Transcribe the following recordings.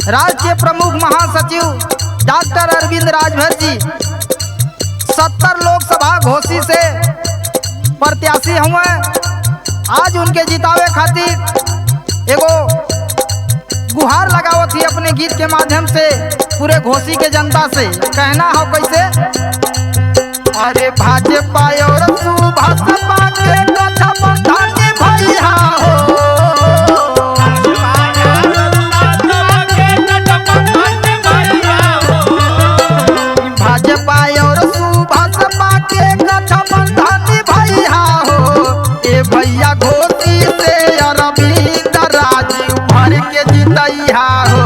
राज्य प्रमुख महासचिव डॉक्टर अरविंद राजभर जी 70 लोकसभा घोषी से प्रत्याशी हुए। आज उनके जितावे खातिर एगो गुहार लगावत थी अपने गीत के माध्यम से पूरे घोषी के जनता से। कहना हो कैसे, अरे भाजपा और सुभाषपा के गठबंधन भैया हो, भाजपा और सुभाषपा के गठबंधन भैया हो। ए भैया घोषी से अरविंद राजू भर के जितैया हो।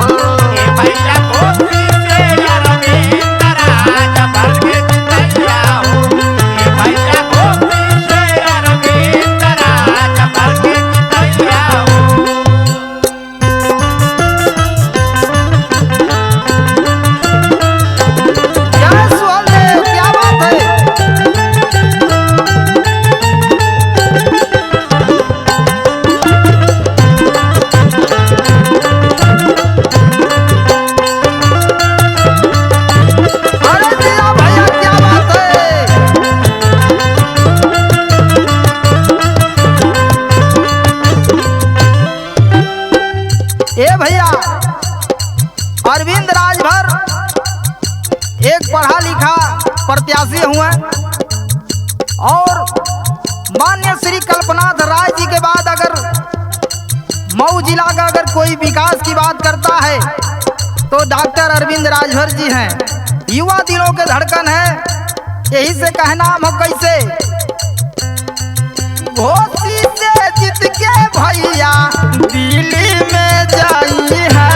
भैया घोषी से अरविंद राज भर के जितैया हो। भैया घोषी से अरविंद राज भर के जितैया हो। जय सुहेलदेव, क्या बात है। अरे जिया भैया, क्या बात है। ए भैया, अरविंद राजभर एक पढ़ा लिखा प्रत्याशी हुए और माननीय श्री कल्पनाथ राय जी के बाद अगर मऊ जिला का अगर कोई विकास की बात करता है तो डॉक्टर अरविंद राजभर जी हैं। युवा दिलों के धड़कन है, यही से कहना हम कैसे, घोषी से जीत के भैया दिल्ली में जाई है।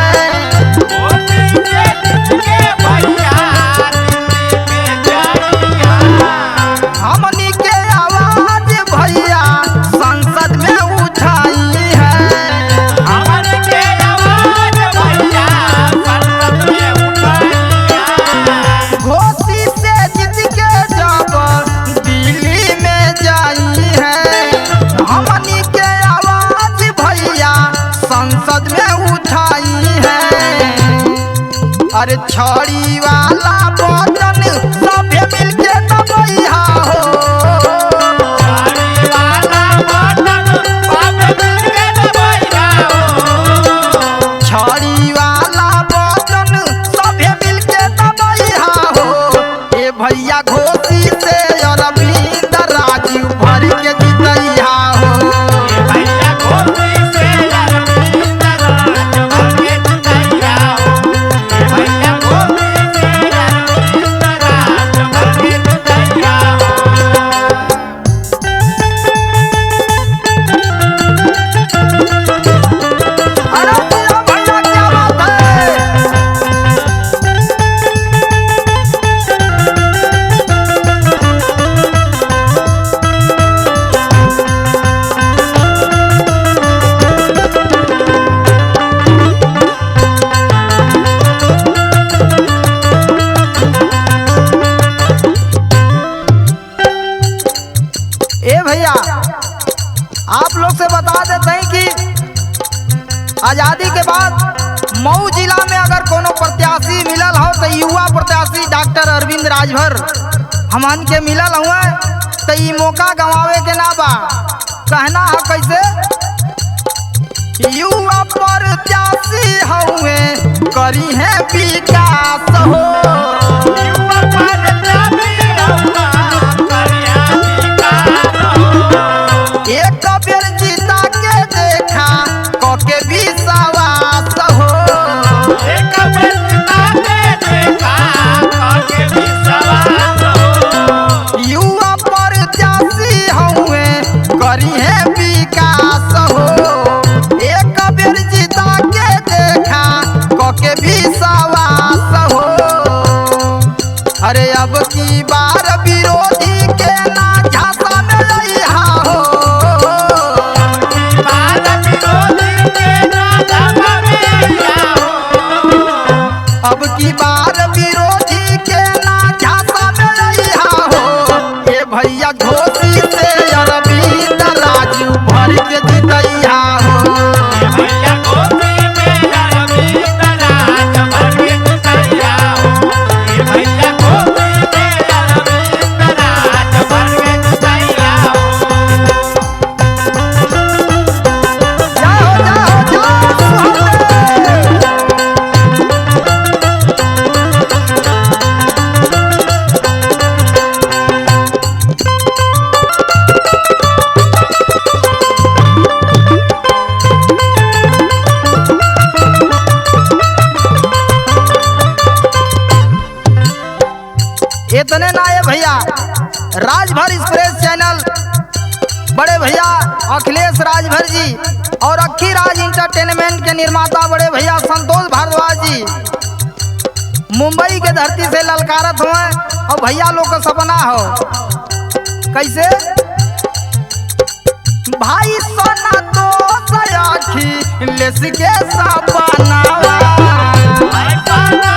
घोषी से जीत के भैया दिल्ली में जाइया। हमनी के आवाज भैया संसद में उठाई है। हमन के आवाज भैया संसद में उठाइया। घोषी से जीत के जब दिल्ली में जाई है, हमनी के आवाज भैया संसद में उठाई है। अरे छड़ी वाला बटन सभे मिलके दबैया हो। छड़ी वाला बटन सब मिलके दबैया हो। छड़ी वाला बटन सभे मिलके दबैया हो। ए भैया घोषी से अरविंद राजू भर के जितैया हो। भैया घोषी से अरविंद राज भर के जितैया हो। भैया घोषी से अरविंद राज भर के जितैया हो। अरे भैया भैया, क्या बात है। ए भैया, आप लोग से बता देते हैं कि आजादी के बाद मऊ जिला में अगर कोनो प्रत्याशी मिलल हो तो युवा प्रत्याशी डॉक्टर अरविंद राजभर हमन के मिलल हुए, तो ई मौका गंवावे के ना बा। कहना है कैसे, युवा प्रत्याशी हुए करी है विकास हो। युवा प्रत्याशी रहुआ करिया विकास हो। एक बेर जीता के देखा कके विश्वास हो। एक बेर जिता के देखा कके विश्वास हो। युवा प्रत्याशी हुए घोसी से अरविंद राजू भर के जितैया हो। ये भैया गोदी में अरविंद राज भर के जितैया हो। ये भैया गोदी में अरविंद राज भर के जितैया हो। जाओ जाओ जाओ सुहाते। इतने ना है भैया, राजभर एक्सप्रेस चैनल बड़े भैया अखिलेश राजभर जी और अक्खी राज इंटरटेनमेंट के निर्माता बड़े भैया संतोष भारद्वाज जी मुंबई के धरती से ललकारत हुए और भैया लोग का सपना हो कैसे भाई सोना तो सयाखी लेस के सपनावा भाई सोना